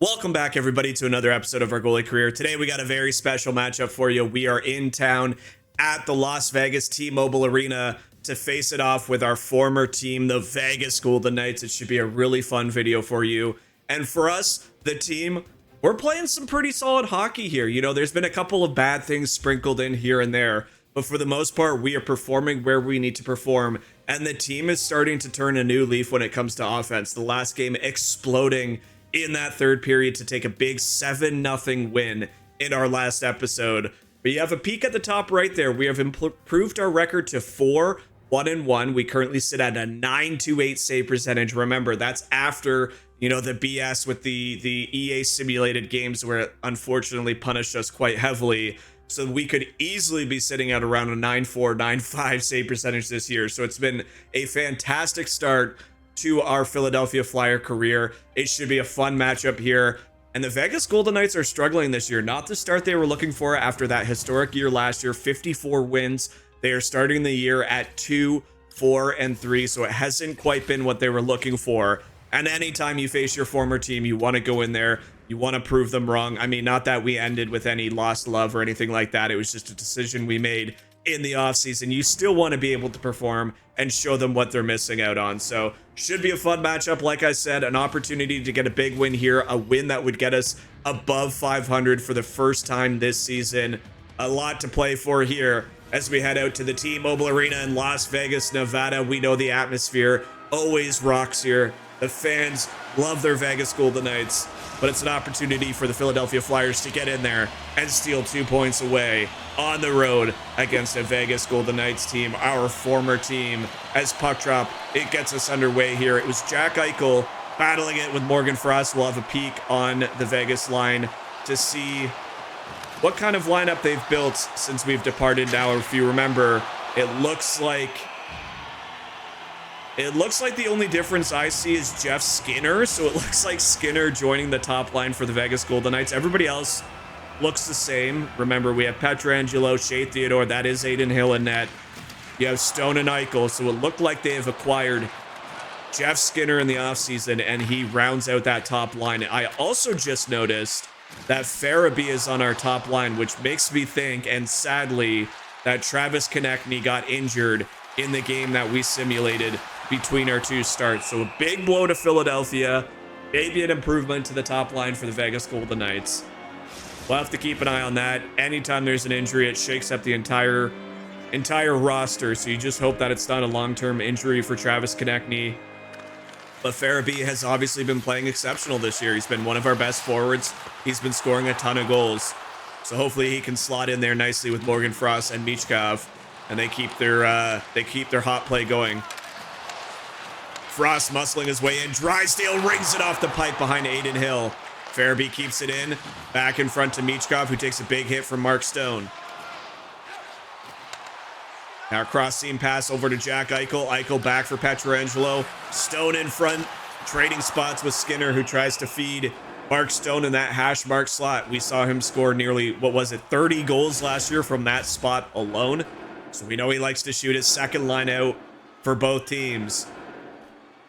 Welcome back, everybody, to another episode of our goalie career. Today, we got a very special matchup for you. We are in town at the Las Vegas T-Mobile Arena to face it off with our former team, the Vegas Golden Knights. It should be a really fun video for you. And for us, the team, we're playing some pretty solid hockey here. You know, there's been a couple of bad things sprinkled in here and there, but for the most part, we are performing where we need to perform. And the team is starting to turn a new leaf when it comes to offense. The last game exploding in that third period to take a big 7-0 win in our last episode. But you have a peek at the top right there. We have improved our record to 4-1-1. We currently sit at a 928 save percentage. Remember, that's after, you know, the BS with the EA simulated games where it unfortunately punished us quite heavily. So we could easily be sitting at around a 9-4, 9-5 save percentage this year. So it's been a fantastic start to our Philadelphia Flyer career. It should be a fun matchup here. And the Vegas Golden Knights are struggling this year. Not the start they were looking for after that historic year last year, 54 wins. They are starting the year at 2-4-3, so it hasn't quite been what they were looking for. And anytime you face your former team, you want to go in there, you want to prove them wrong. I mean, not that we ended with any lost love or anything like that. It was just a decision we made in the offseason. You still want to be able to perform and show them what they're missing out on. So should be a fun matchup. Like I said, an opportunity to get a big win here, a win that would get us above 500 for the first time this season. A lot to play for here as we head out to the T-Mobile Arena in Las Vegas, Nevada. We know the atmosphere always rocks here. The fans love their Vegas Golden Knights, but it's an opportunity for the Philadelphia Flyers to get in there and steal 2 points away on the road against a Vegas Golden Knights team, our former team. As puck drop, it gets us underway here. It was Jack Eichel battling it with Morgan Frost. We'll have a peek on the Vegas line to see what kind of lineup they've built since we've departed. Now, if you remember, it looks like the only difference I see is Jeff Skinner. So it looks like Skinner joining the top line for the Vegas Golden Knights. Everybody else looks the same. Remember, we have Pietrangelo, Shea Theodore. That is Adin Hill in net. You have Stone and Eichel. So it looked like they have acquired Jeff Skinner in the offseason, and he rounds out that top line. I also just noticed that Farabee is on our top line, which makes me think, and sadly, that Travis Konechny got injured in the game that we simulated between our two starts. So a big blow to Philadelphia, maybe an improvement to the top line for the Vegas Golden Knights. We'll have to keep an eye on that. Anytime there's an injury, it shakes up the entire roster. So you just hope that it's not a long-term injury for Travis Konechny. But Farabee has obviously been playing exceptional this year. He's been one of our best forwards. He's been scoring a ton of goals. So hopefully he can slot in there nicely with Morgan Frost and Michkov, and they keep their hot play going. Frost muscling his way in. Drysdale rings it off the pipe behind Adin Hill. Farabee keeps it in. Back in front to Michkov, who takes a big hit from Mark Stone. Now cross seam pass over to Jack Eichel. Eichel back for Pietrangelo. Stone in front, trading spots with Skinner, who tries to feed Mark Stone in that hash mark slot. We saw him score nearly, 30 goals last year from that spot alone. So we know he likes to shoot his second line out for both teams.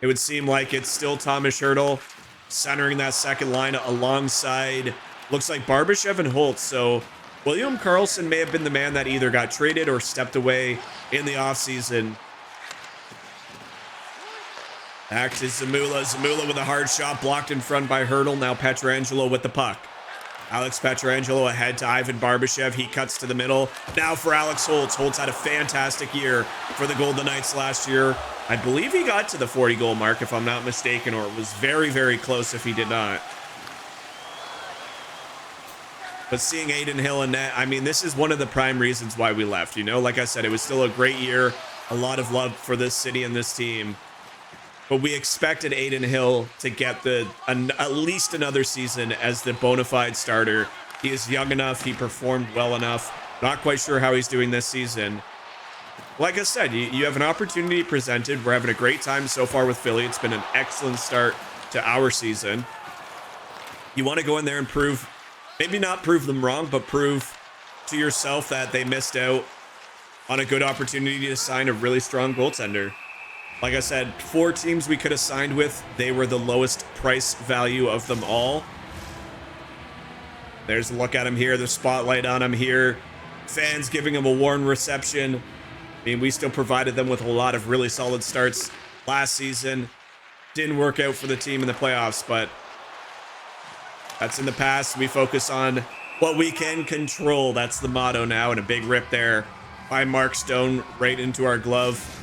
It would seem like it's still Thomas Hertl centering that second line alongside, looks like Barbashev and Holtz. So William Karlsson may have been the man that either got traded or stepped away in the offseason. Back to Zamula. Zamula with a hard shot blocked in front by Hertl. Now Pietrangelo with the puck. Alex Pietrangelo ahead to Ivan Barbashev. He cuts to the middle. Now for Alex Holtz. Holtz had a fantastic year for the Golden Knights last year. I believe he got to the 40-goal mark, if I'm not mistaken, or it was very, very close if he did not. But seeing Adin Hill in net, I mean, this is one of the prime reasons why we left. You know, like I said, it was still a great year. A lot of love for this city and this team. But we expected Adin Hill to get at least another season as the bona fide starter. He is young enough. He performed well enough. Not quite sure how he's doing this season. Like I said, you have an opportunity presented. We're having a great time so far with Philly. It's been an excellent start to our season. You want to go in there and prove, maybe not prove them wrong, but prove to yourself that they missed out on a good opportunity to sign a really strong goaltender. Like I said, 4 teams we could have signed with, they were the lowest price value of them all. There's a look at him here. The spotlight on him here. Fans giving him a warm reception. I mean, we still provided them with a lot of really solid starts last season. Didn't work out for the team in the playoffs, but that's in the past. We focus on what we can control. That's the motto now, and a big rip there by Mark Stone right into our glove.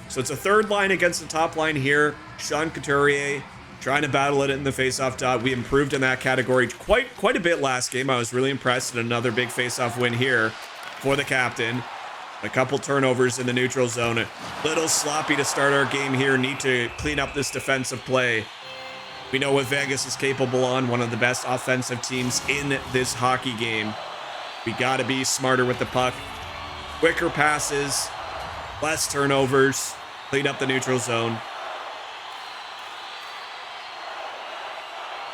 So it's a third line against the top line here. Sean Couturier trying to battle it in the faceoff dot. We improved in that category quite a bit last game. I was really impressed, and another big faceoff win here for the captain. A couple turnovers in the neutral zone. A little sloppy to start our game here. Need to clean up this defensive play. We know what Vegas is capable on. One of the best offensive teams in this hockey game. We got to be smarter with the puck. Quicker passes. Less turnovers. Clean up the neutral zone.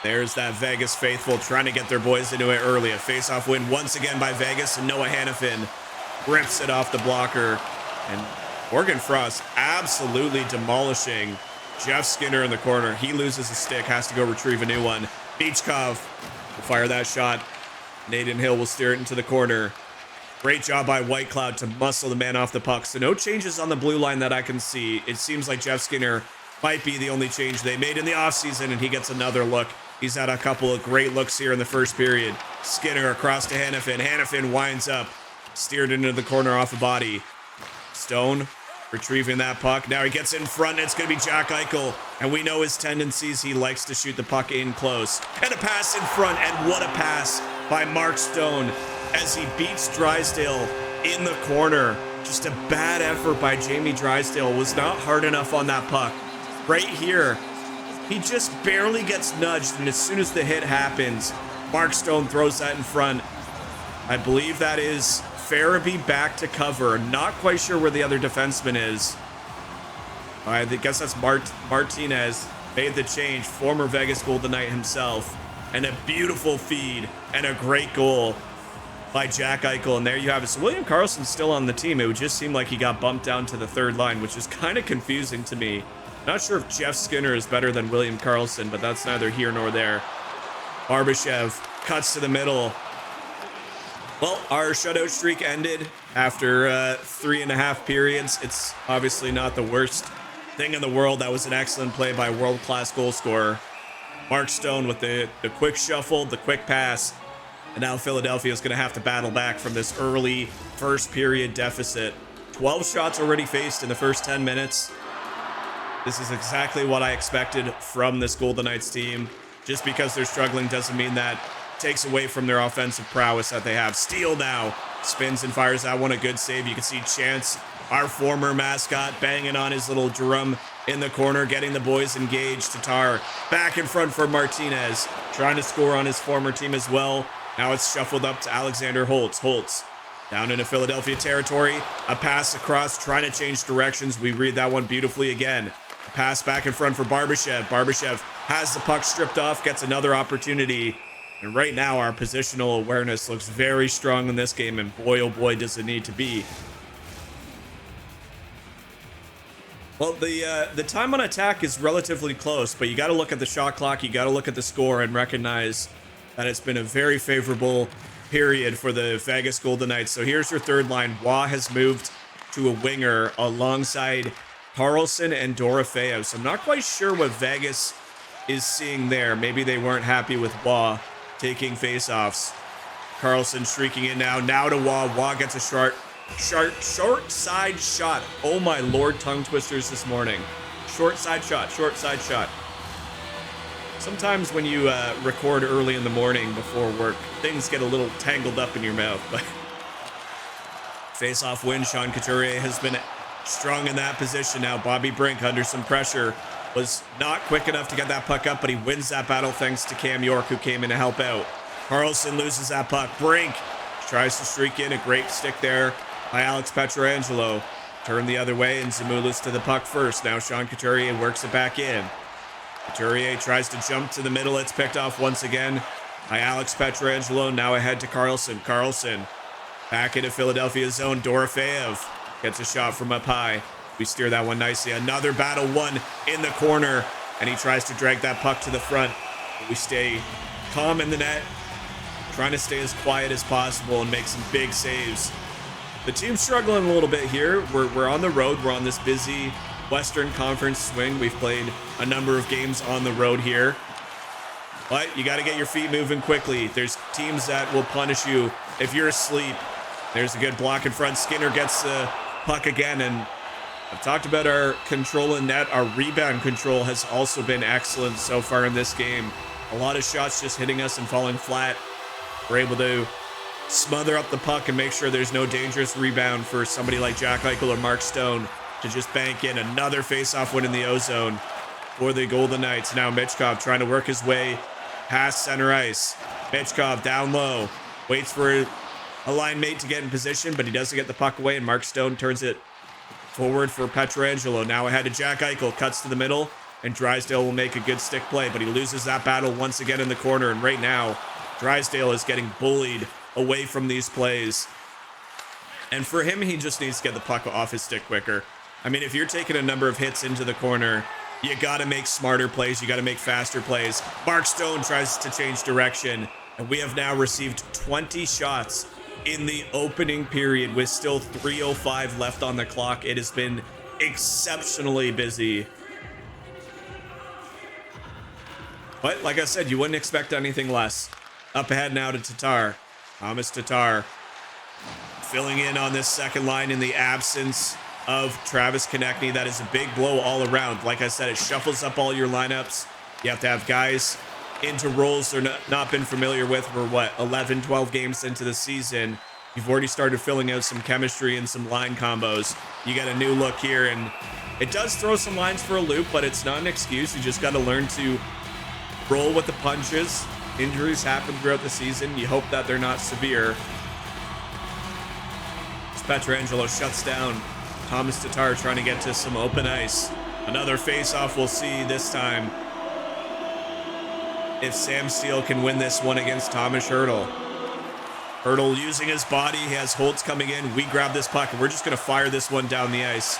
There's that Vegas faithful trying to get their boys into it early. A face-off win once again by Vegas, and Noah Hannafin rips it off the blocker. And Morgan Frost absolutely demolishing Jeff Skinner in the corner. He loses a stick, has to go retrieve a new one. Beachkov will fire that shot. Nathan Hill will steer it into the corner. Great job by White Cloud to muscle the man off the puck. So no changes on the blue line that I can see. It seems like Jeff Skinner might be the only change they made in the offseason, and he gets another look. He's had a couple of great looks here in the first period. Skinner across to Hannafin. Hannafin winds up. Steered into the corner off a body. Stone retrieving that puck. Now he gets in front. It's going to be Jack Eichel. And we know his tendencies. He likes to shoot the puck in close. And a pass in front. And what a pass by Mark Stone as he beats Drysdale in the corner. Just a bad effort by Jamie Drysdale. Was not hard enough on that puck. Right here, he just barely gets nudged. And as soon as the hit happens, Mark Stone throws that in front. I believe that is Farabee back to cover. Not quite sure where the other defenseman is. I guess that's Martinez. Made the change. Former Vegas Golden Knight himself. And a beautiful feed and a great goal by Jack Eichel. And there you have it. So William Karlsson's still on the team. It would just seem like he got bumped down to the third line, which is kind of confusing to me. Not sure if Jeff Skinner is better than William Karlsson, but that's neither here nor there. Barbashev cuts to the middle. Well, our shutout streak ended after 3.5 periods. It's obviously not the worst thing in the world. That was an excellent play by world-class goal scorer Mark Stone with the quick shuffle, the quick pass. And now Philadelphia is going to have to battle back from this early first period deficit. 12 shots already faced in the first 10 minutes. This is exactly what I expected from this Golden Knights team. Just because they're struggling doesn't mean that takes away from their offensive prowess that they have. Steele now spins and fires that one. A good save. You can see Chance, our former mascot, banging on his little drum in the corner, getting the boys engaged. Tatar back in front for Martinez, trying to score on his former team as well. Now it's shuffled up to Alexander Holtz. Holtz down into Philadelphia territory. A pass across, trying to change directions. We read that one beautifully again. A pass back in front for Barbashev. Barbashev has the puck stripped off, gets another opportunity. And right now, our positional awareness looks very strong in this game, and boy, oh boy, does it need to be. Well, the time on attack is relatively close, but you got to look at the shot clock, you got to look at the score, and recognize that it's been a very favorable period for the Vegas Golden Knights. So here's your third line. Waugh has moved to a winger alongside Karlsson and Dorofeyev. So I'm not quite sure what Vegas is seeing there. Maybe they weren't happy with Waugh taking faceoffs. Karlsson streaking in now to Waugh. Waugh gets a short side shot. Oh my lord, tongue twisters this morning. Short side shot. Sometimes when you record early in the morning before work, things get a little tangled up in your mouth. But face-off win. Sean Couturier has been strong in that position now. Bobby Brink under some pressure was not quick enough to get that puck up, but he wins that battle thanks to Cam York, who came in to help out. Karlsson loses that puck. Brink tries to streak in. A great stick there by Alex Pietrangelo. Turned the other way, and Zamoulas to the puck first. Now Sean Couturier works it back in. Couturier tries to jump to the middle. It's picked off once again by Alex Pietrangelo. Now ahead to Karlsson. Karlsson back into Philadelphia zone. Dorofeyev gets a shot from up high. We steer that one nicely. Another battle won in the corner, and he tries to drag that puck to the front. We stay calm in the net, trying to stay as quiet as possible and make some big saves. The team's struggling a little bit here. We're on the road. We're on this busy Western Conference swing. We've played a number of games on the road here. But you got to get your feet moving quickly. There's teams that will punish you if you're asleep. There's a good block in front. Skinner gets the puck again. And I've talked about our control in net. Our rebound control has also been excellent so far in this game. A lot of shots just hitting us and falling flat. We're able to smother up the puck and make sure there's no dangerous rebound for somebody like Jack Eichel or Mark Stone to just bank in. Another face-off win in the O-zone for the Golden Knights. Now Michkov trying to work his way past center ice. Michkov down low, waits for a line mate to get in position, but he doesn't get the puck away, and Mark Stone turns it forward for Pietrangelo. Now ahead to Jack Eichel, cuts to the middle, and Drysdale will make a good stick play, but he loses that battle once again in the corner, and right now Drysdale is getting bullied away from these plays. And for him, he just needs to get the puck off his stick quicker. I mean, if you're taking a number of hits into the corner, you got to make smarter plays. You got to make faster plays. Mark Stone tries to change direction, and we have now received 20 shots in the opening period with still 3:05 left on the clock. It has been exceptionally busy. But like I said, you wouldn't expect anything less. Up ahead now to Tatar. Thomas Tatar filling in on this second line in the absence of Travis Konechny. That is a big blow all around. Like I said, it shuffles up all your lineups. You have to have guys into roles they're not been familiar with for what, 11, 12 games into the season. You've already started filling out some chemistry and some line combos. You got a new look here, and it does throw some lines for a loop, but it's not an excuse. You just got to learn to roll with the punches. Injuries happen throughout the season. You hope that they're not severe. As Pietrangelo shuts down Thomas Tatar trying to get to some open ice. Another face-off we'll see this time if Sam Steele can win this one against Thomas Hertl. Hertl using his body. He has Holtz coming in. We grab this puck, and we're just going to fire this one down the ice.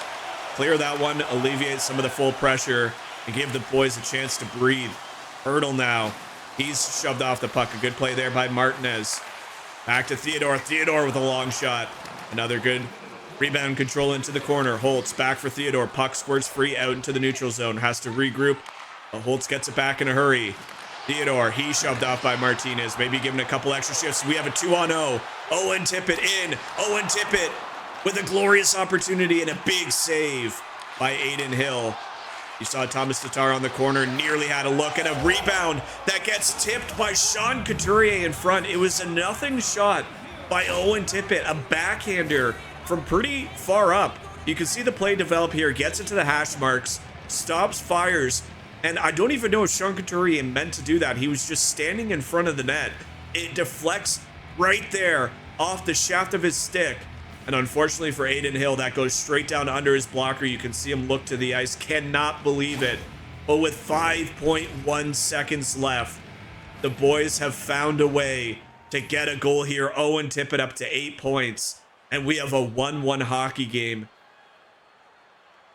Clear that one, alleviate some of the full pressure, and give the boys a chance to breathe. Hertl now. He's shoved off the puck. A good play there by Martinez. Back to Theodore. Theodore with a long shot. Another good rebound control into the corner. Holtz back for Theodore. Puck squirts free out into the neutral zone. Has to regroup. But Holtz gets it back in a hurry. Theodore, he shoved off by Martinez. Maybe given a couple extra shifts. We have a 2-on-0. Owen Tippett in. Owen Tippett with a glorious opportunity and a big save by Aiden Hill. You saw Thomas Tatar on the corner, nearly had a look at a rebound that gets tipped by Sean Couturier in front. It was a nothing shot by Owen Tippett, a backhander from pretty far up. You can see the play develop here, gets it to the hash marks, stops, fires, and I don't even know if Sean Couturier meant to do that. He was just standing in front of the net. It deflects right there off the shaft of his stick. And unfortunately for Aiden Hill, that goes straight down under his blocker. You can see him look to the ice. Cannot believe it. But with 5.1 seconds left, the boys have found a way to get a goal here. Owen Tippett up to 8 points. And we have a 1-1 hockey game.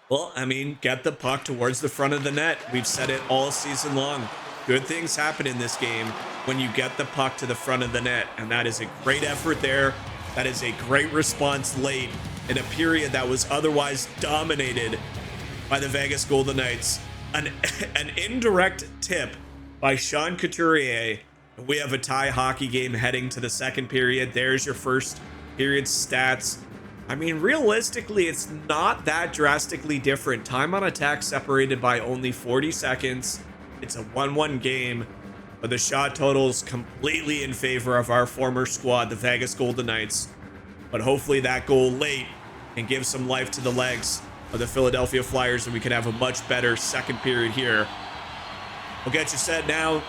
Well, I mean, get the puck towards the front of the net. We've said it all season long. Good things happen in this game when you get the puck to the front of the net. And that is a great effort there. That is a great response late in a period that was otherwise dominated by the Vegas Golden Knights. An indirect tip by Sean Couturier. We have a tie hockey game heading to the second period. There's your first period stats. I mean, realistically, it's not that drastically different. Time on attack separated by only 40 seconds. It's a 1-1 game. But the shot totals completely in favor of our former squad, the Vegas Golden Knights. But hopefully that goal late can give some life to the legs of the Philadelphia Flyers, and we can have a much better second period here. We'll get you set now.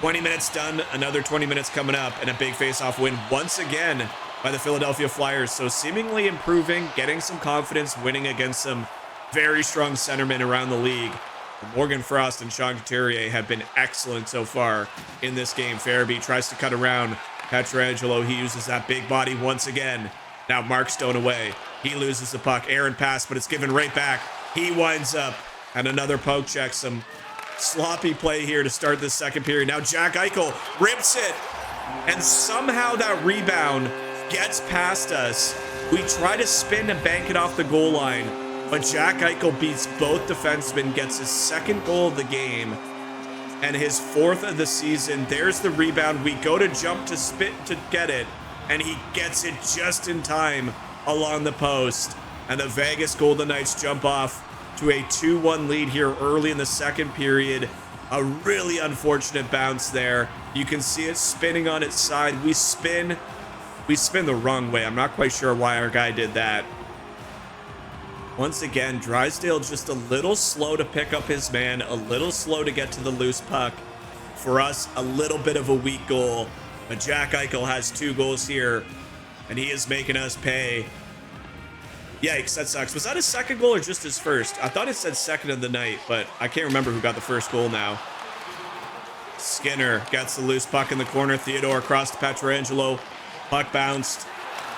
20 minutes done, another 20 minutes coming up, and a big face-off win once again by the Philadelphia Flyers. So seemingly improving, getting some confidence, winning against some very strong centermen around the league. Morgan Frost and Sean Couturier have been excellent so far in this game. Farabee tries to cut around Pietrangelo. He uses that big body once again. Now Mark Stone away. He loses the puck. Aaron pass, but it's given right back. He winds up and another poke check. Some sloppy play here to start the second period. Now Jack Eichel rips it, and somehow that rebound gets past us. We try to spin and bank it off the goal line, but Jack Eichel beats both defensemen, gets his second goal of the game, and his fourth of the season. There's the rebound. We go to jump to spit to get it, and he gets it just in time along the post. And the Vegas Golden Knights jump off to a 2-1 lead here early in the second period. A really unfortunate bounce there. You can see it spinning on its side. We spin the wrong way. I'm not quite sure why our guy did that. Once again, Drysdale just a little slow to pick up his man, a little slow to get to the loose puck. For us, a little bit of a weak goal. But Jack Eichel has 2 goals here, and he is making us pay. Yikes, that sucks. Was that his second goal or just his first? I thought it said second of the night, but I can't remember who got the first goal now. Skinner gets the loose puck in the corner. Theodore across to Pietrangelo. Puck bounced.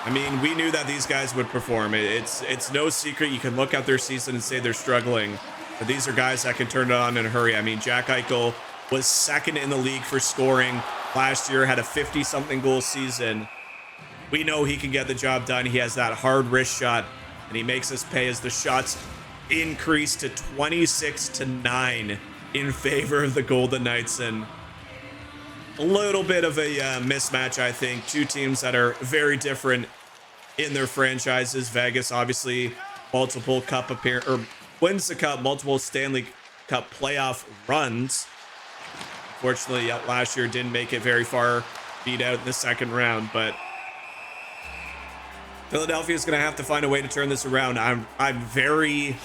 I mean, we knew that these guys would perform. It's no secret. You can look at their season and say they're struggling, but these are guys that can turn it on in a hurry. I mean, Jack Eichel was second in the league for scoring last year, had a 50-something goal season. We know he can get the job done. He has that hard wrist shot, and he makes us pay as the shots increase to 26-9 in favor of the Golden Knights. And a little bit of a mismatch, I think. Two teams that are very different in their franchises. Vegas, obviously, multiple cup wins the cup, multiple Stanley Cup playoff runs. Unfortunately, last year didn't make it very far, beat out in the second round, but Philadelphia is going to have to find a way to turn this around. I'm very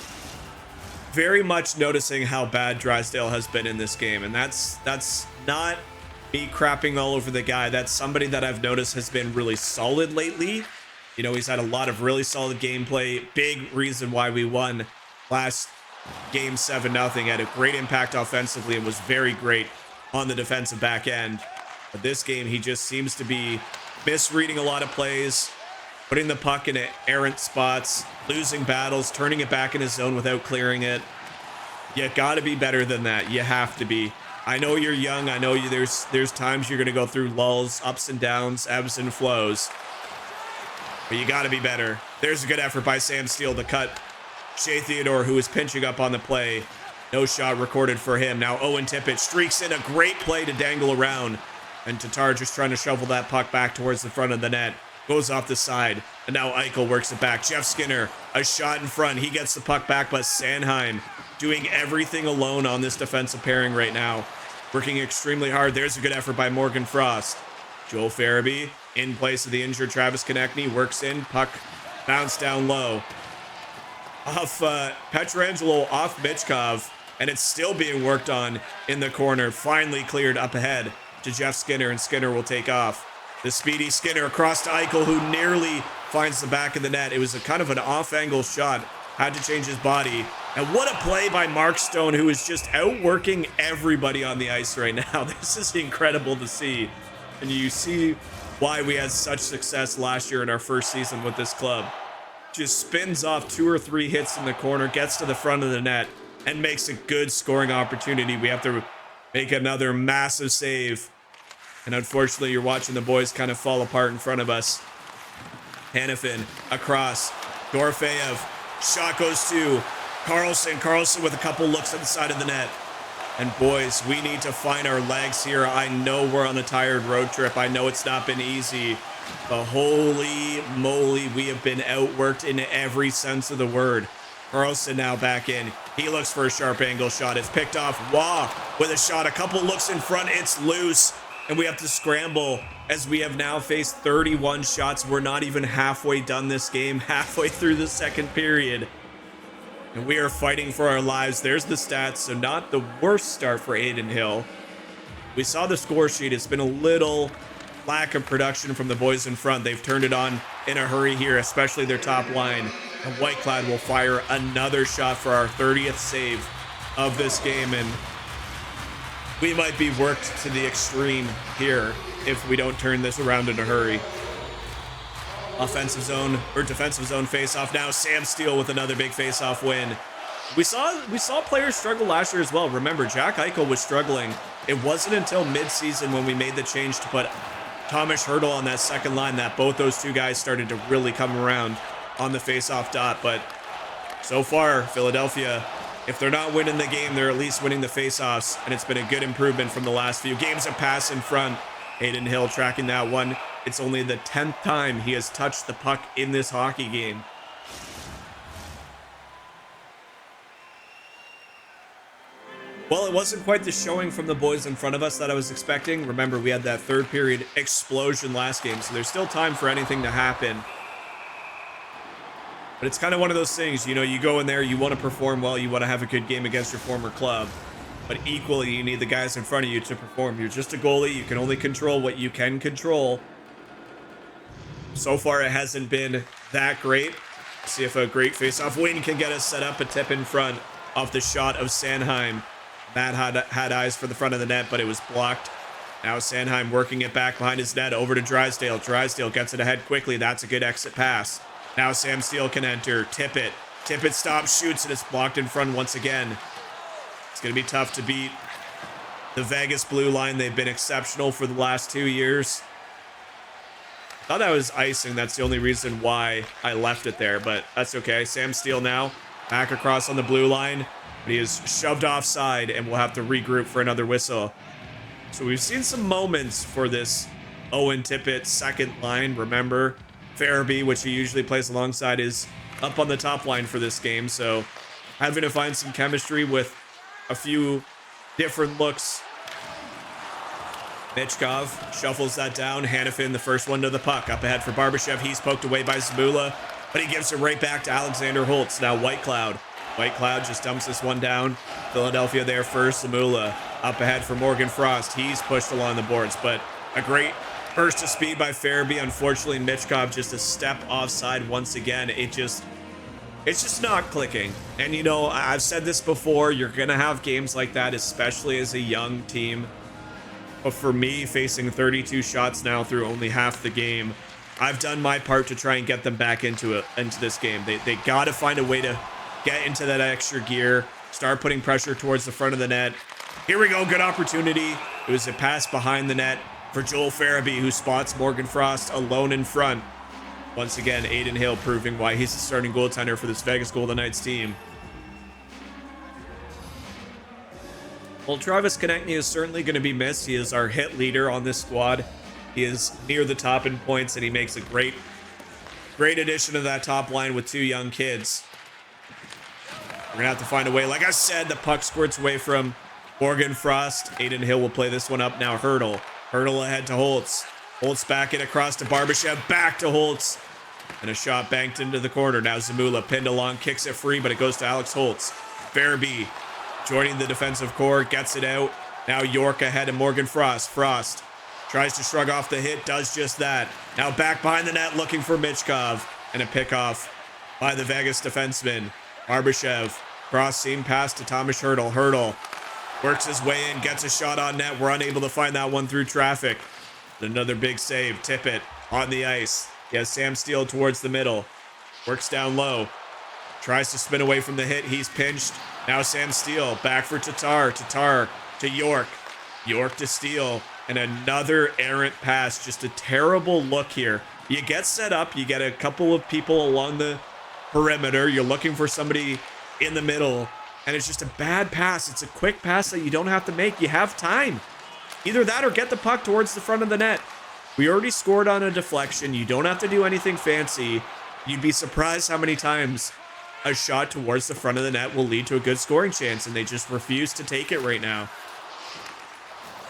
much noticing how bad Drysdale has been in this game, and that's not me crapping all over the guy. That's somebody that I've noticed has been really solid lately. You know, he's had a lot of really solid gameplay. Big reason why we won last game 7-0. Had a great impact offensively and was very great on the defensive back end. But this game, he just seems to be misreading a lot of plays, putting the puck in errant spots, losing battles, turning it back in his zone without clearing it. You got to be better than that. You have to be. I know you're young. I know there's times you're going to go through lulls, ups and downs, ebbs and flows. But you got to be better. There's a good effort by Sam Steele to cut Shea Theodore, who is pinching up on the play. No shot recorded for him. Now Owen Tippett streaks in a great play to dangle around. And Tatar just trying to shovel that puck back towards the front of the net. Goes off the side. And now Eichel works it back. Jeff Skinner, a shot in front. He gets the puck back, but Sanheim doing everything alone on this defensive pairing right now. Working extremely hard. There's a good effort by Morgan Frost. Joel Farabee in place of the injured Travis Konechny. Works in. Puck bounced down low. Off Pietrangelo, off Michkov. And it's still being worked on in the corner. Finally cleared up ahead to Jeff Skinner, and Skinner will take off. The speedy Skinner across to Eichel, who nearly finds the back of the net. It was a kind of an off-angle shot. Had to change his body. And what a play by Mark Stone, who is just outworking everybody on the ice right now. This is incredible to see. And you see why we had such success last year in our first season with this club. Just spins off 2 or 3 hits in the corner, gets to the front of the net, and makes a good scoring opportunity. We have to make another massive save. And unfortunately, you're watching the boys kind of fall apart in front of us. Hanifin across. Dorofeyev. Shot goes to Carlson. Carlson with a couple looks at the side of the net. And boys, we need to find our legs here. I know we're on a tired road trip. I know it's not been easy. But holy moly, we have been outworked in every sense of the word. Carlson now back in. He looks for a sharp angle shot. It's picked off. Wah with a shot. A couple looks in front. It's loose. And we have to scramble as we have now faced 31 shots. We're not even halfway done this game. Halfway through the second period. And we are fighting for our lives. There's the stats. So not the worst start for Adin Hill. We saw the score sheet. It's been a little lack of production from the boys in front. They've turned it on in a hurry here, especially their top line. And Whiteclad will fire another shot for our 30th save of this game. And we might be worked to the extreme here if we don't turn this around in a hurry. Offensive zone or defensive zone face-off now. Sam Steele with another big face-off win. We saw players struggle last year as well. Remember, Jack Eichel was struggling. It wasn't until mid-season when we made the change to put Thomas Hertl on that second line that both those two guys started to really come around on the face-off dot. But so far, Philadelphia, if they're not winning the game, they're at least winning the face-offs, and it's been a good improvement from the last few games. A pass in front. Adin Hill tracking that one. It's only the 10th time he has touched the puck in this hockey game. Well, it wasn't quite the showing from the boys in front of us that I was expecting. Remember, we had that third period explosion last game, so there's still time for anything to happen. But it's kind of one of those things, you know, you go in there, you want to perform well, you want to have a good game against your former club. But equally, you need the guys in front of you to perform. You're just a goalie. You can only control what you can control. So far, it hasn't been that great. See if a great face-off win can get us set up. A tip in front off the shot of Sanheim. Matt had eyes for the front of the net, but it was blocked. Now Sanheim working it back behind his net over to Drysdale. Drysdale gets it ahead quickly. That's a good exit pass. Now Sam Steele can enter. Tippett. Tippett stops, shoots, and it's blocked in front once again. It's going to be tough to beat the Vegas Blue line. They've been exceptional for the last 2 years. I thought that was icing. That's the only reason why I left it there, but that's okay. Sam Steele now back across on the blue line. But he is shoved offside, and we'll have to regroup for another whistle. So we've seen some moments for this Owen Tippett second line. Remember, Farabee, which he usually plays alongside, is up on the top line for this game. So having to find some chemistry with a few different looks. Michkov shuffles that down. Hanifin, the first one to the puck. Up ahead for Barbashev. He's poked away by Zamula, but he gives it right back to Alexander Holtz. Now Whitecloud. Whitecloud just dumps this one down. Philadelphia there first. Zamula up ahead for Morgan Frost. He's pushed along the boards, but a great burst of speed by Farabee. Unfortunately, Michkov just a step offside once again. It's just not clicking. And you know, I've said this before, you're gonna have games like that, especially as a young team. But for me, facing 32 shots now through only half the game, I've done my part to try and get them back into this game. They gotta find a way to get into that extra gear, start putting pressure towards the front of the net. Here we go, good opportunity. It was a pass behind the net for Joel Farabee, who spots Morgan Frost alone in front. Once again, Adin Hill proving why he's the starting goaltender for this Vegas Golden Knights team. Well, Travis Konechny is certainly going to be missed. He is our hit leader on this squad. He is near the top in points, and he makes a great addition to that top line with two young kids. We're going to have to find a way. Like I said, the puck squirts away from Morgan Frost. Adin Hill will play this one up now. Hertl ahead to Holtz. Holtz back it across to Barbashev. Back to Holtz. And a shot banked into the corner. Now Zamula pinned along, kicks it free, but it goes to Alex Holtz. Farabee joining the defensive core, gets it out. Now York ahead of Morgan Frost. Frost tries to shrug off the hit, does just that. Now back behind the net looking for Michkov. And a pickoff by the Vegas defenseman. Barbashev, cross seam pass to Thomas Hertl. Hertl works his way in, gets a shot on net. We're unable to find that one through traffic. Another big save. Tippett on the ice. He has Sam Steele towards the middle. Works down low. Tries to spin away from the hit. He's pinched. Now Sam Steele back for Tatar. Tatar to York. York to Steele. And another errant pass. Just a terrible look here. You get set up. You get a couple of people along the perimeter. You're looking for somebody in the middle, and it's just a bad pass. It's a quick pass that you don't have to make. You have time. Either that or get the puck towards the front of the net. We already scored on a deflection. You don't have to do anything fancy. You'd be surprised how many times a shot towards the front of the net will lead to a good scoring chance, and they just refuse to take it right now.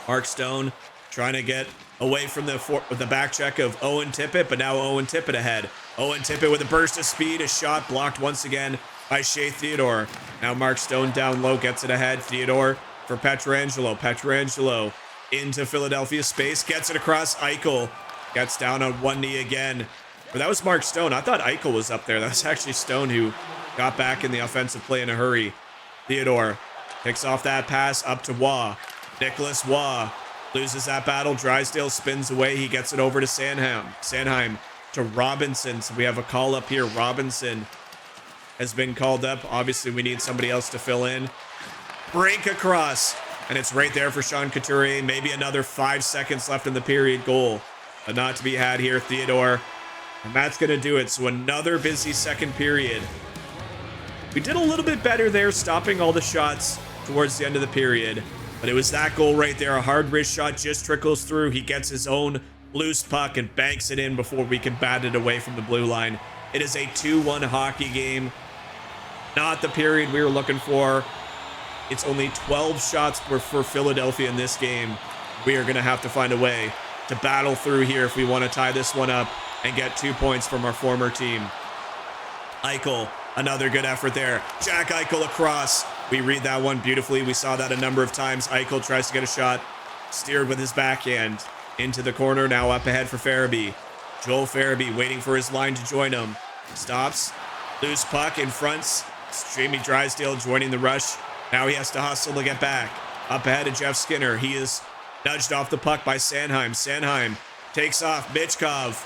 Mark Stone trying to get away from the back check of Owen Tippett, but now Owen Tippett ahead. Owen Tippett with a burst of speed, a shot blocked once again by Shea Theodore. Now Mark Stone down low, gets it ahead. Theodore for Pietrangelo. Pietrangelo into Philadelphia space, gets it across Eichel. Gets down on one knee again. But that was Mark Stone. I thought Eichel was up there. That was actually Stone who got back in the offensive play in a hurry. Theodore picks off that pass up to Waugh. Nicholas Waugh loses that battle. Drysdale spins away. He gets it over to Sanheim to Robinson. So we have a call up here. Robinson has been called up. Obviously, we need somebody else to fill in. Break across, and it's right there for Sean Couturier. Maybe another 5 seconds left in the period. Goal, but not to be had here, Theodore. And that's going to do it. So another busy second period. We did a little bit better there, stopping all the shots towards the end of the period. But it was that goal right there. A hard wrist shot just trickles through. He gets his own loose puck and banks it in before we can bat it away from the blue line. It is a 2-1 hockey game. Not the period we were looking for. It's only 12 shots for Philadelphia in this game. We are going to have to find a way to battle through here if we want to tie this one up and get 2 points from our former team. Eichel, another good effort there. Jack Eichel across. We read that one beautifully. We saw that a number of times. Eichel tries to get a shot, steered with his backhand into the corner. Now up ahead for Farabee. Joel Farabee waiting for his line to join him. Stops, loose puck in front. Jamie Drysdale joining the rush. Now he has to hustle to get back. Up ahead to Jeff Skinner. He is nudged off the puck by Sanheim. Sanheim takes off. Michkov.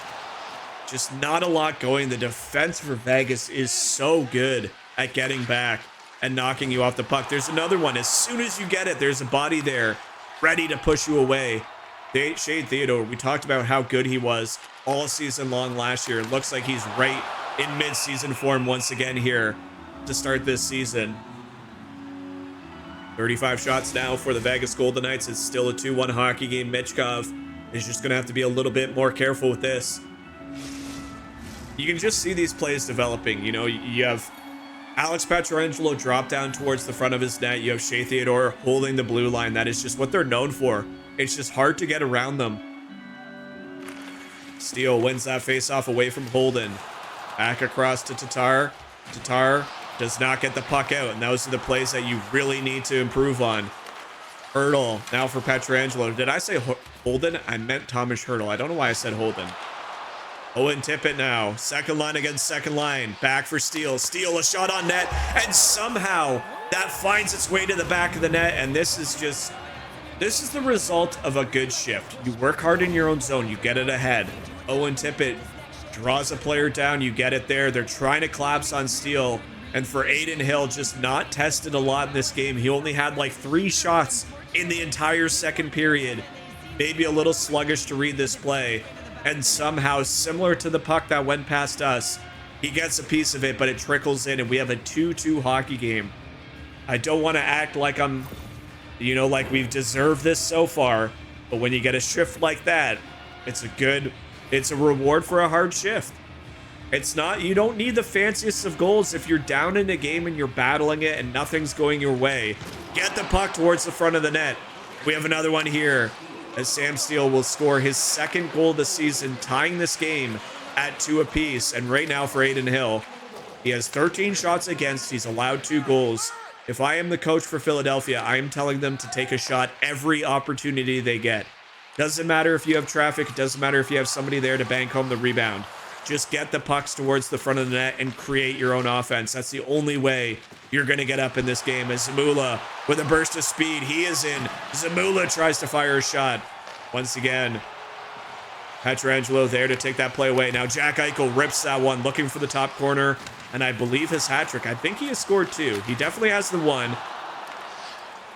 Just not a lot going. The defense for Vegas is so good at getting back and knocking you off the puck. There's another one. As soon as you get it, there's a body there ready to push you away. Shane Theodore, we talked about how good he was all season long last year. It looks like he's right in mid-season form once again here to start this season. 35 shots now for the Vegas Golden Knights. It's still a 2-1 hockey game. Michkov is just going to have to be a little bit more careful with this. You can just see these plays developing. You know, you have Alex Pietrangelo drop down towards the front of his net. You have Shea Theodore holding the blue line. That is just what they're known for. It's just hard to get around them. Steele wins that faceoff away from Holden. Back across to Tatar. Tatar does not get the puck out, and those are the plays that you really need to improve on. Hurdle now for Pietrangelo. Did I say Holden? I meant Thomas Hurdle. I don't know why I said Holden. Owen Tippett now. Second line against second line. Back for Steele. Steele, a shot on net, and somehow that finds its way to the back of the net, and this is the result of a good shift. You work hard in your own zone, you get it ahead. Owen Tippett draws a player down, you get it there. They're trying to collapse on Steele, and for Adin Hill, just not tested a lot in this game. He only had like 3 shots in the entire second period. Maybe a little sluggish to read this play. And somehow, similar to the puck that went past us, he gets a piece of it, but it trickles in, and we have a 2-2 hockey game. I don't want to act like I'm, like we've deserved this so far, but when you get a shift like that, it's a reward for a hard shift. You don't need the fanciest of goals if you're down in a game and you're battling it and nothing's going your way. Get the puck towards the front of the net. We have another one here, as Sam Steele will score his second goal of the season, tying this game at 2 apiece. And right now for Adin Hill, he has 13 shots against. He's allowed 2 goals. If I am the coach for Philadelphia, I am telling them to take a shot every opportunity they get. Doesn't matter if you have traffic. It doesn't matter if you have somebody there to bank home the rebound. Just get the pucks towards the front of the net and create your own offense. That's the only way you're going to get up in this game. As Zamula with a burst of speed, he is in. Zamula tries to fire a shot. Once again, Pietrangelo there to take that play away. Now Jack Eichel rips that one, looking for the top corner, and I believe his hat trick. I think he has scored 2. He definitely has the 1.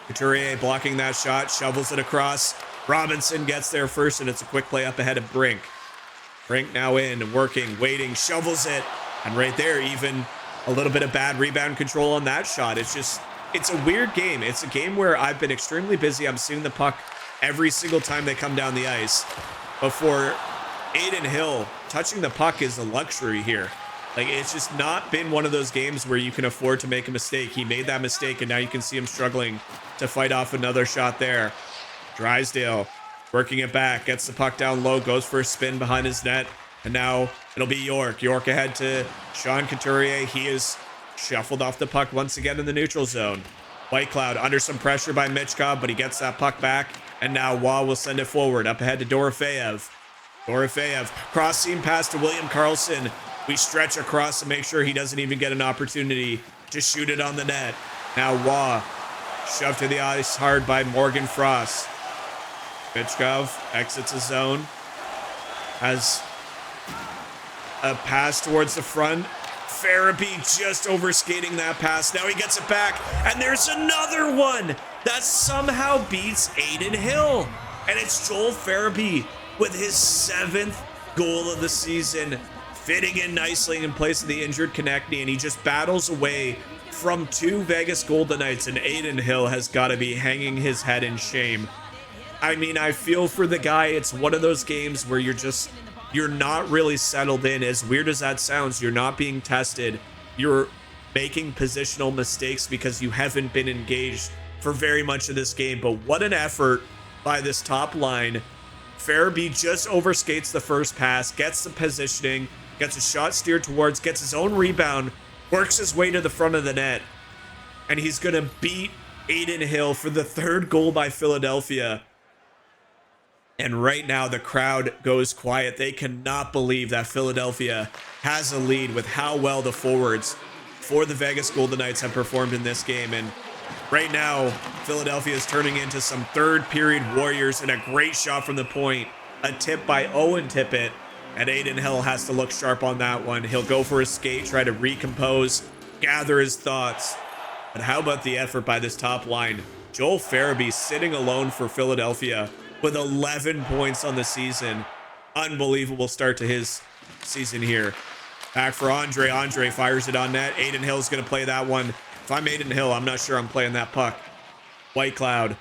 Couturier blocking that shot, shovels it across. Robinson gets there first, and it's a quick play up ahead of Brink. Brink now in, working, waiting, shovels it. And right there, even a little bit of bad rebound control on that shot. It's a weird game. It's a game where I've been extremely busy. I'm seeing the puck every single time they come down the ice. But for Adin Hill, touching the puck is a luxury here. Like, it's just not been one of those games where you can afford to make a mistake. He made that mistake, and now you can see him struggling to fight off another shot there. Drysdale working it back, gets the puck down low, goes for a spin behind his net, and now it'll be York. York ahead to Sean Couturier. He is shuffled off the puck once again in the neutral zone. Whitecloud under some pressure by Michkov, but he gets that puck back, and now Waugh will send it forward, up ahead to Dorofeyev. Dorofeyev, cross seam pass to William Karlsson. We stretch across to make sure he doesn't even get an opportunity to shoot it on the net. Now Waugh, shoved to the ice hard by Morgan Frost. Michkov exits his zone. Has a pass towards the front. Farabee just overskating that pass. Now he gets it back, and there's another one that somehow beats Aiden Hill. And it's Joel Farabee with his 7th goal of the season, fitting in nicely in place of the injured Konechny, and he just battles away from 2 Vegas Golden Knights, and Aiden Hill has got to be hanging his head in shame. I mean, I feel for the guy. It's one of those games where you're not really settled in. As weird as that sounds, you're not being tested. You're making positional mistakes because you haven't been engaged for very much of this game. But what an effort by this top line. Farabee just overskates the first pass, gets the positioning, gets a shot steered towards, gets his own rebound, works his way to the front of the net, and he's going to beat Aiden Hill for the 3rd goal by Philadelphia. And right now, the crowd goes quiet. They cannot believe that Philadelphia has a lead with how well the forwards for the Vegas Golden Knights have performed in this game. And right now, Philadelphia is turning into some 3rd period Warriors, and a great shot from the point. A tip by Owen Tippett, and Aiden Hill has to look sharp on that one. He'll go for a skate, try to recompose, gather his thoughts. But how about the effort by this top line? Joel Farabee sitting alone for Philadelphia with 11 points on the season. Unbelievable start to his season here. Back for Andre. Andre fires it on net. Aiden Hill's going to play that one. If I'm Aiden Hill, I'm not sure I'm playing that puck. White Cloud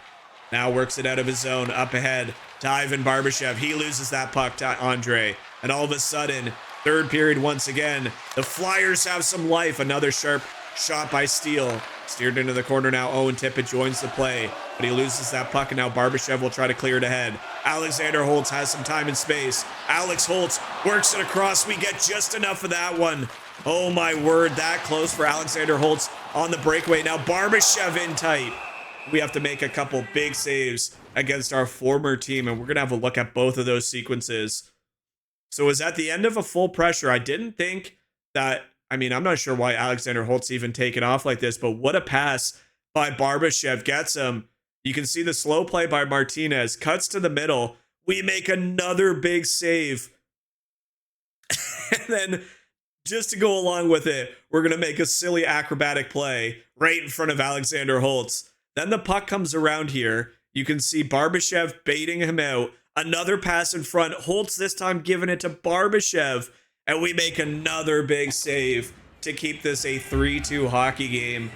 now works it out of his zone. Up ahead to Ivan Barbashev. He loses that puck to Andre. And all of a sudden, 3rd period once again, the Flyers have some life. Another sharp shot by Steele. Steered into the corner now. Owen Tippett joins the play, but he loses that puck, and now Barbashev will try to clear it ahead. Alexander Holtz has some time and space. Alex Holtz works it across. We get just enough of that one. Oh my word, that close for Alexander Holtz on the breakaway. Now Barbashev in tight. We have to make a couple big saves against our former team, and we're going to have a look at both of those sequences. So it was at the end of a full pressure. I didn't think that, I mean, I'm not sure why Alexander Holtz even taken off like this, but what a pass by Barbashev. Gets him. You can see the slow play by Martinez. Cuts to the middle. We make another big save. And then, just to go along with it, we're going to make a silly acrobatic play right in front of Alexander Holtz. Then the puck comes around here. You can see Barbashev baiting him out. Another pass in front. Holtz this time giving it to Barbashev. And we make another big save to keep this a 3-2 hockey game.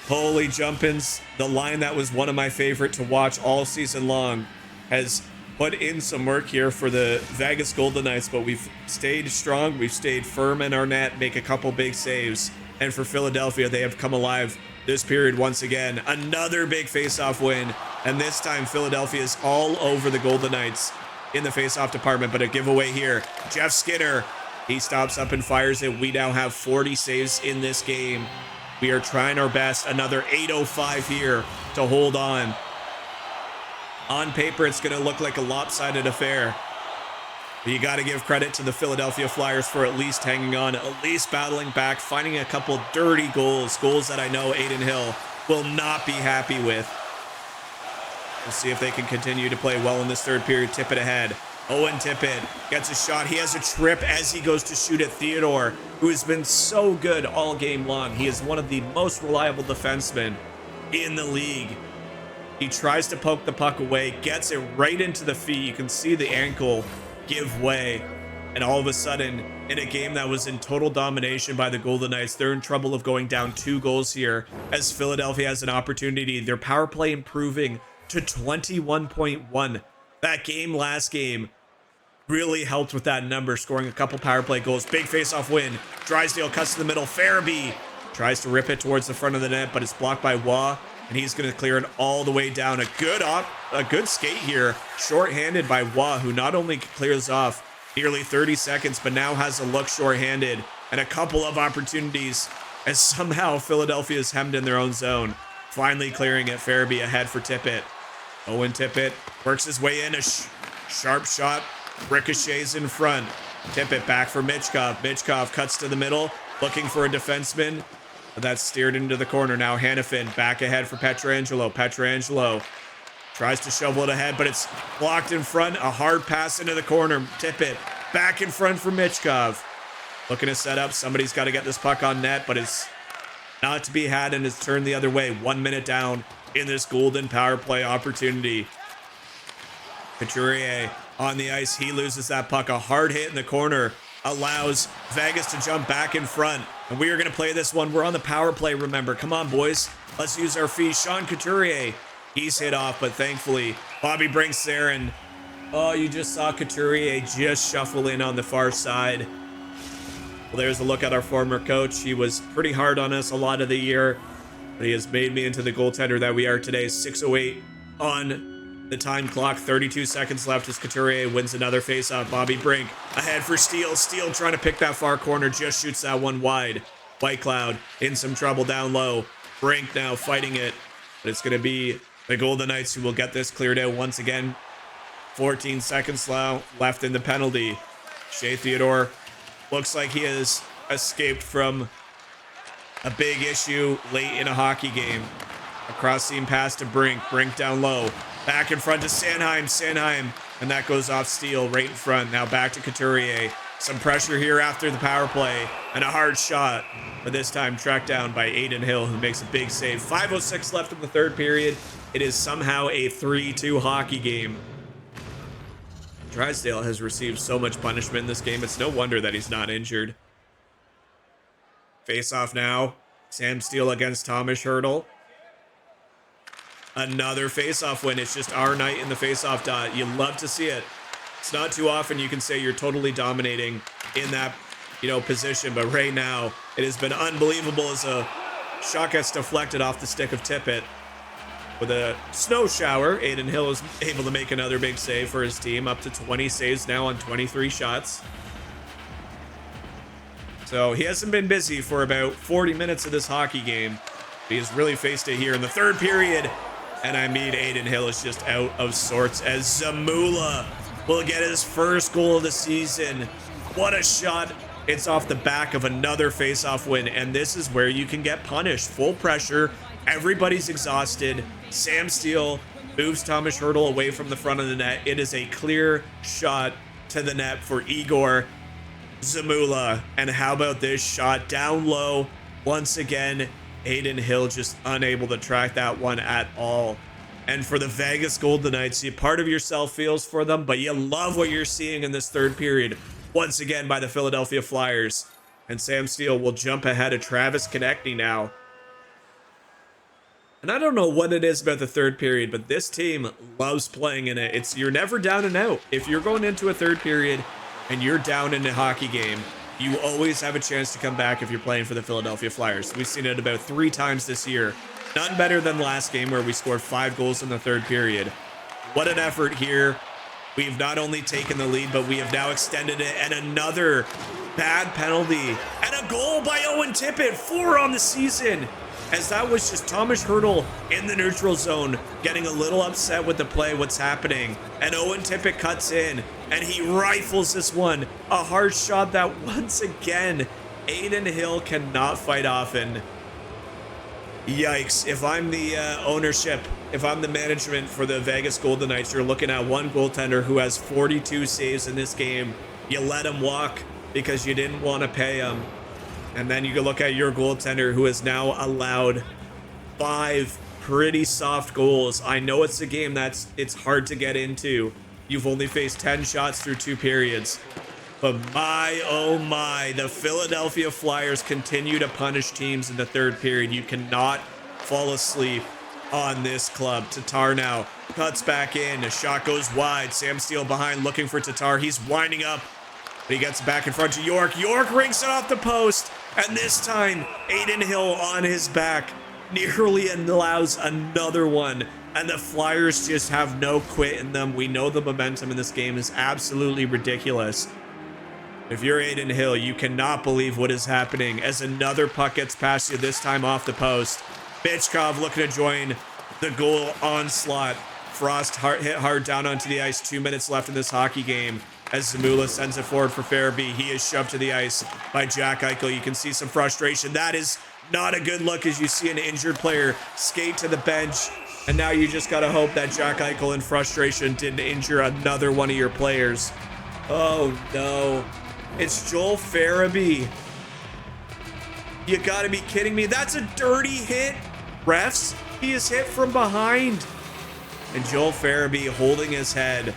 Holy jumpins. The line that was one of my favorite to watch all season long has put in some work here for the Vegas Golden Knights, but we've stayed strong. We've stayed firm in our net, make a couple big saves. And for Philadelphia, they have come alive this period once again. Another big face-off win. And this time, Philadelphia is all over the Golden Knights in the face-off department, but a giveaway here. Jeff Skinner, he stops up and fires it. We now have 40 saves in this game. We are trying our best. Another 8:05 here to hold on. On paper, it's going to look like a lopsided affair. But you got to give credit to the Philadelphia Flyers for at least hanging on, at least battling back, finding a couple dirty goals that I know Aiden Hill will not be happy with. We'll see if they can continue to play well in this 3rd period. Tippett ahead. Owen Tippett gets a shot. He has a trip as he goes to shoot at Theodore, who has been so good all game long. He is one of the most reliable defensemen in the league. He tries to poke the puck away, gets it right into the feet. You can see the ankle give way. And all of a sudden, in a game that was in total domination by the Golden Knights, they're in trouble of going down 2 goals here as Philadelphia has an opportunity. Their power play improving to 21.1. That game last game really helped with that number, scoring a couple power play goals. Big face-off win. Drysdale cuts to the middle. Farabee tries to rip it towards the front of the net, but it's blocked by Waugh, and he's going to clear it all the way down. A good skate here, short-handed by Waugh, who not only clears off nearly 30 seconds, but now has a look short-handed and a couple of opportunities as somehow Philadelphia is hemmed in their own zone. Finally clearing it. Farabee ahead for Tippett. Owen Tippett works his way in. A sharp shot. Ricochets in front. Tippett back for Michkov. Michkov cuts to the middle, looking for a defenseman. But that's steered into the corner. Now Hannafin back ahead for Pietrangelo. Pietrangelo tries to shovel it ahead, but it's blocked in front. A hard pass into the corner. Tippett back in front for Michkov. Looking to set up. Somebody's got to get this puck on net, but it's not to be had and it's turned the other way. 1 minute down in this golden power play opportunity. Couturier on the ice. He loses that puck. A hard hit in the corner allows Vegas to jump back in front. And we are going to play this one. We're on the power play, remember. Come on, boys. Let's use our feet. Sean Couturier. He's hit off, but thankfully, Bobby Brink's there. And, oh, you just saw Couturier just shuffle in on the far side. Well, there's a look at our former coach. He was pretty hard on us a lot of the year, but he has made me into the goaltender that we are today. 6:08 on the time clock. 32 seconds left as Couturier wins another faceoff. Bobby Brink ahead for Steele. Steele trying to pick that far corner. Just shoots that one wide. White Cloud in some trouble down low. Brink now fighting it, but it's going to be the Golden Knights who will get this cleared out once again. 14 seconds left in the penalty. Shea Theodore looks like he has escaped from a big issue late in a hockey game. A cross-seam pass to Brink. Brink down low. Back in front to Sanheim. Sanheim. And that goes off Steele right in front. Now back to Couturier. Some pressure here after the power play. And a hard shot. But this time tracked down by Aiden Hill, who makes a big save. 5:06 left in the third period. It is somehow a 3-2 hockey game. Drysdale has received so much punishment in this game. It's no wonder that he's not injured. Face off now. Sam Steele against Thomas Hurdle. Another face-off win. It's just our night in the face-off dot. You love to see it. It's not too often you can say you're totally dominating in that, position. But right now, it has been unbelievable as a shot gets deflected off the stick of Tippett. With a snow shower, Aiden Hill is able to make another big save for his team, up to 20 saves now on 23 shots. So he hasn't been busy for about 40 minutes of this hockey game. He has really faced it here in the third period. And I mean, Aiden Hill is just out of sorts as Zamula will get his first goal of the season. What a shot. It's off the back of another face-off win. And this is where you can get punished. Full pressure. Everybody's exhausted. Sam Steele moves Thomas Hurdle away from the front of the net. It is a clear shot to the net for Igor Zamula. And how about this shot down low? Once again, Aiden Hill just unable to track that one at all. And for the Vegas Golden Knights, part of yourself feels for them, but you love what you're seeing in this third period. Once again by the Philadelphia Flyers. And Sam Steele will jump ahead of Travis Konechny now. And I don't know what it is about the third period, but this team loves playing in it. You're never down and out. If you're going into a third period and you're down in a hockey game, you always have a chance to come back if you're playing for the Philadelphia Flyers. We've seen it about 3 times this year. None better than last game where we scored 5 goals in the third period. What an effort here. We've not only taken the lead, but we have now extended it. And another bad penalty. And a goal by Owen Tippett. 4 on the season. As that was just Thomas Hurdle in the neutral zone, getting a little upset with the play, what's happening. And Owen Tippett cuts in, and he rifles this one. A hard shot that, once again, Aiden Hill cannot fight off. And yikes, if I'm the ownership, if I'm the management for the Vegas Golden Knights, you're looking at one goaltender who has 42 saves in this game. You let him walk because you didn't want to pay him. And then you can look at your goaltender who has now allowed 5 pretty soft goals. I know it's a game it's hard to get into. You've only faced 10 shots through 2 periods. But my, oh my, the Philadelphia Flyers continue to punish teams in the third period. You cannot fall asleep on this club. Tatar now cuts back in. A shot goes wide. Sam Steele behind looking for Tatar. He's winding up. He gets back in front to York. York rings it off the post. And this time, Aiden Hill on his back nearly allows another one. And the Flyers just have no quit in them. We know the momentum in this game is absolutely ridiculous. If you're Aiden Hill, you cannot believe what is happening as another puck gets past you, this time off the post. Bichkov looking to join the goal onslaught. Frost hit hard down onto the ice. 2 minutes left in this hockey game. As Zamula sends it forward for Farabee. He is shoved to the ice by Jack Eichel. You can see some frustration. That is not a good look as you see an injured player skate to the bench. And now you just got to hope that Jack Eichel in frustration didn't injure another one of your players. Oh no. It's Joel Farabee. You gotta be kidding me. That's a dirty hit. Refs, he is hit from behind. And Joel Farabee holding his head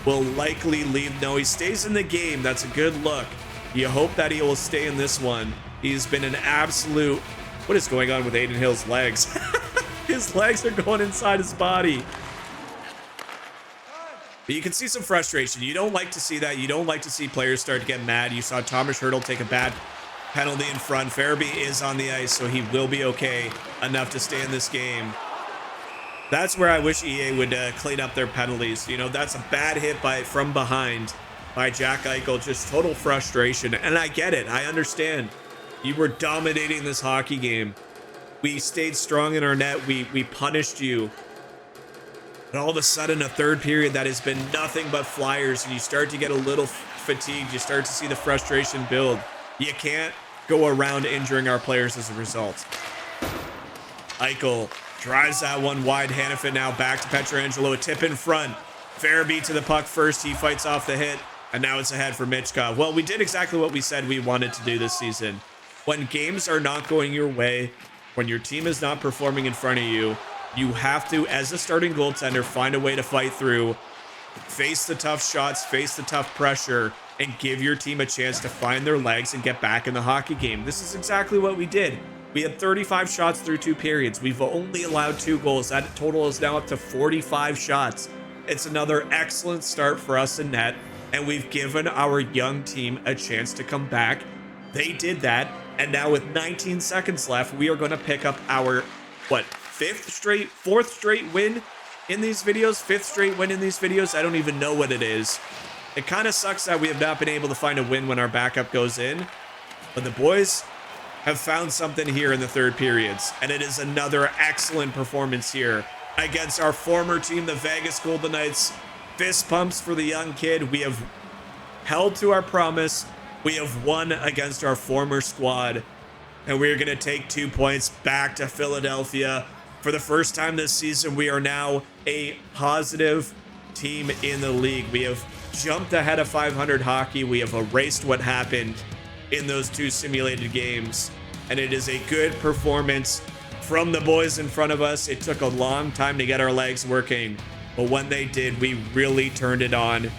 will likely leave. No, he stays in the game. That's a good look. You hope that he will stay in this one. He's been an absolute... What is going on with Aiden Hill's legs? His legs are going inside his body. But you can see some frustration. You don't like to see that. You don't like to see players start to get mad. You saw Thomas Hertel take a bad penalty in front. Farabee is on the ice, so he will be okay enough to stay in this game. That's where I wish EA would clean up their penalties. You know, that's a bad hit from behind by Jack Eichel. Just total frustration. And I get it. I understand. You were dominating this hockey game. We stayed strong in our net. We punished you. And all of a sudden, a third period that has been nothing but Flyers, and you start to get a little fatigued. You start to see the frustration build. You can't go around injuring our players as a result. Eichel drives that one wide. Hannafin now back to Pietrangelo. A tip in front. Farabee to the puck first. He fights off the hit. And now it's ahead for Michkov. Well, we did exactly what we said we wanted to do this season. When games are not going your way, when your team is not performing in front of you, you have to, as a starting goaltender, find a way to fight through, face the tough shots, face the tough pressure, and give your team a chance to find their legs and get back in the hockey game. This is exactly what we did. We had 35 shots through 2 periods. We've only allowed 2 goals. That total is now up to 45 shots. It's another excellent start for us in net, and we've given our young team a chance to come back. They did that, and now with 19 seconds left, we are going to pick up our, fourth straight win in these videos? 5th straight win in these videos? I don't even know what it is. It kind of sucks that we have not been able to find a win when our backup goes in, but the boys have found something here in the third periods, and it is another excellent performance here against our former team, the Vegas Golden Knights. Fist pumps for the young kid. We have held to our promise. We have won against our former squad, and we're going to take 2 points back to Philadelphia. For the first time this season, we are now a positive team in the league. We have jumped ahead of 500 hockey. We have erased what happened in those 2 simulated games, and it is a good performance from the boys in front of us. It took a long time to get our legs working, but when they did, we really turned it on.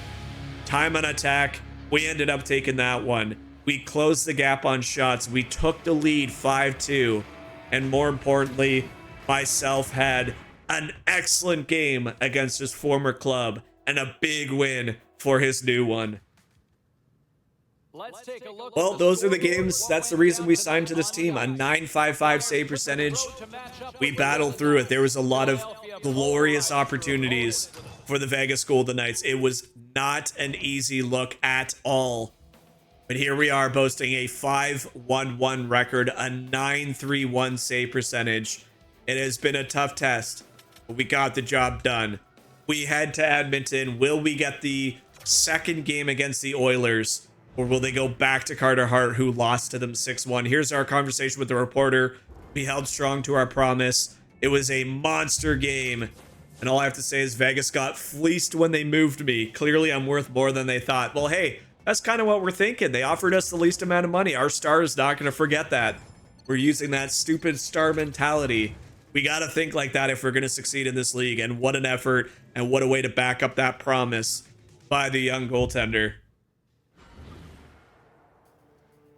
Time on attack, we ended up taking that one. We closed the gap on shots. We took the lead 5-2, and more importantly, myself had an excellent game against his former club and a big win for his new one. Well, those are the games. That's the reason we signed to this team. A 955 save percentage. We battled through it. There was a lot of glorious opportunities for the Vegas Golden Knights. It was not an easy look at all. But here we are boasting a 5-1-1 record, a 931 save percentage. It has been a tough test, but we got the job done. We head to Edmonton. Will we get the second game against the Oilers, or will they go back to Carter Hart, who lost to them 6-1? Here's our conversation with the reporter. We held strong to our promise. It was a monster game, and all I have to say is Vegas got fleeced when they moved me. Clearly, I'm worth more than they thought. Well, hey, that's kind of what we're thinking. They offered us the least amount of money. Our star is not going to forget that. We're using that stupid star mentality. We got to think like that if we're going to succeed in this league. And what an effort, and what a way to back up that promise by the young goaltender.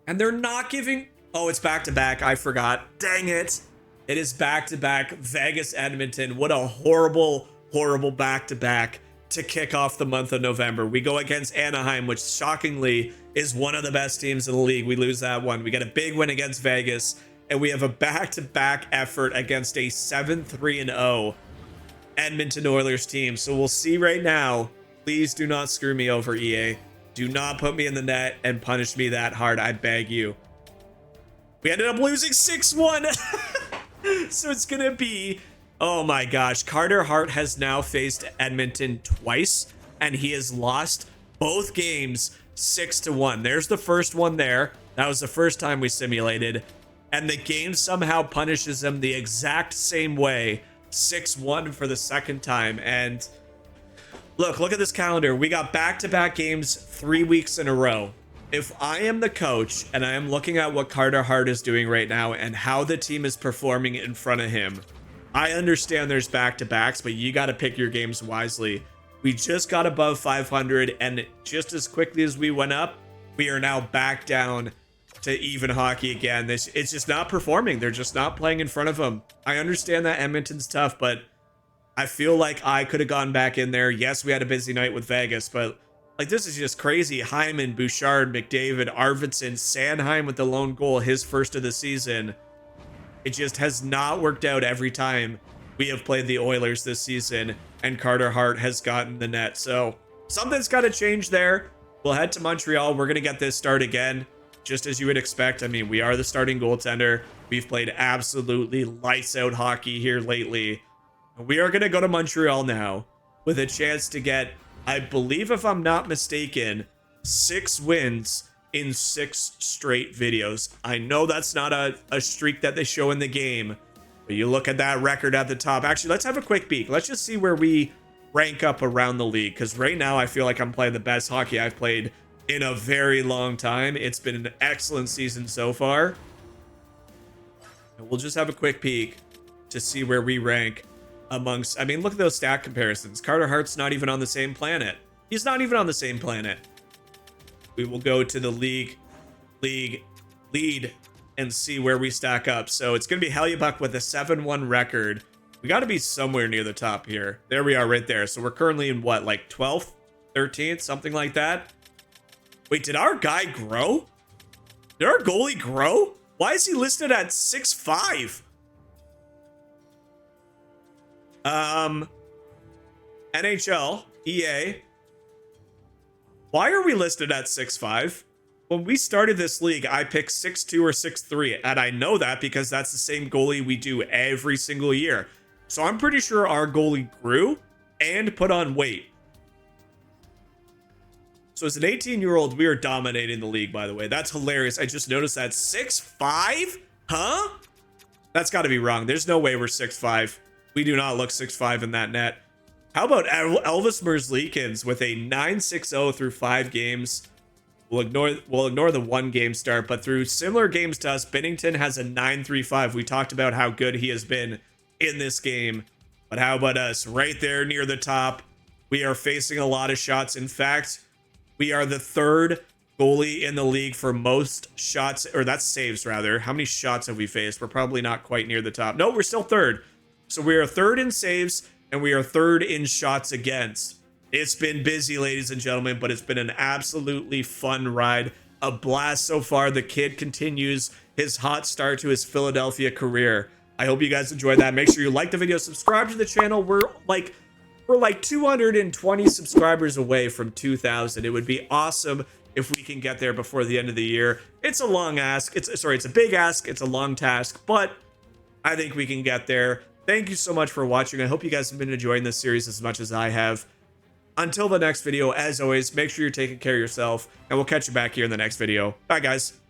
And they're not giving... Oh, it's back-to-back. I forgot. Dang it. It is back-to-back. Vegas, Edmonton. What a horrible, horrible back-to-back to kick off the month of November. We go against Anaheim, which shockingly is one of the best teams in the league. We lose that one. We get a big win against Vegas, and we have a back-to-back effort against a 7-3-0 Edmonton Oilers team. So we'll see right now. Please do not screw me over, EA. Do not put me in the net and punish me that hard. I beg you. We ended up losing 6-1. So it's going to be... Oh my gosh. Carter Hart has now faced Edmonton twice, and he has lost both games 6-1. There's the first one there. That was the first time we simulated. And the game somehow punishes him the exact same way. 6-1 for the second time. And look at this calendar. We got back-to-back games 3 weeks in a row. if I am the coach and I am looking at what Carter Hart is doing right now and how the team is performing in front of him, I understand there's back-to-backs, but you got to pick your games wisely. We just got above 500, and just as quickly as we went up, we are now back down to even hockey again. It's just not performing. They're just not playing in front of them. I understand that Edmonton's tough, but I feel like I could have gone back in there. Yes, we had a busy night with Vegas, but like, this is just crazy. Hyman, Bouchard, McDavid, Arvidsson, Sanheim with the lone goal, his first of the season. It just has not worked out every time we have played the Oilers this season, and Carter Hart has gotten the net. So something's got to change there. We'll head to Montreal. We're going to get this start again, just as you would expect. I mean, we are the starting goaltender. We've played absolutely lights out hockey here lately. We are going to go to Montreal now with a chance to get, I believe, if I'm not mistaken, 6 wins in 6 straight videos. I know that's not a streak that they show in the game, but you look at that record at the top. Actually, let's have a quick peek. Let's just see where we rank up around the league, because right now I feel like I'm playing the best hockey I've played in a very long time. It's been an excellent season so far. And we'll just have a quick peek to see where we rank amongst, I mean, look at those stat comparisons. Carter Hart's not even on the same planet. He's not even on the same planet. We will go to the league lead and see where we stack up. So it's going to be Hellebuyck with a 7-1 record. We got to be somewhere near the top here. There we are right there. So we're currently in what, like 12th, 13th, something like that. Wait, did our guy grow? Did our goalie grow? Why is he listed at 6'5"? NHL, EA. Why are we listed at 6'5"? When we started this league, I picked 6'2" or 6'3", and I know that because that's the same goalie we do every single year. So I'm pretty sure our goalie grew and put on weight. So as an 18-year-old, we are dominating the league, by the way. That's hilarious. I just noticed that. 6'5"? Huh? That's got to be wrong. There's no way we're 6'5". We do not look 6'5" in that net. How about Elvis Merzlikins with a 9-6-0 through 5 games? We'll ignore the 1 game start, but through similar games to us, Binnington has a 9-3-5. We talked about how good he has been in this game, but how about us? Right there near the top. We are facing a lot of shots. In fact, we are the 3rd goalie in the league for most shots, or that's saves rather. How many shots have we faced? We're probably not quite near the top. No, we're still 3rd. So we are 3rd in saves, and we are 3rd in shots against. It's been busy, ladies and gentlemen, but it's been an absolutely fun ride. A blast so far. The kid continues his hot start to his Philadelphia career. I hope you guys enjoyed that. Make sure you like the video, subscribe to the channel. We're like 220 subscribers away from 2,000. It would be awesome if we can get there before the end of the year. It's a long ask. It's a big ask. It's a long task, but I think we can get there. Thank you so much for watching. I hope you guys have been enjoying this series as much as I have. Until the next video, as always, make sure you're taking care of yourself, and we'll catch you back here in the next video. Bye, guys.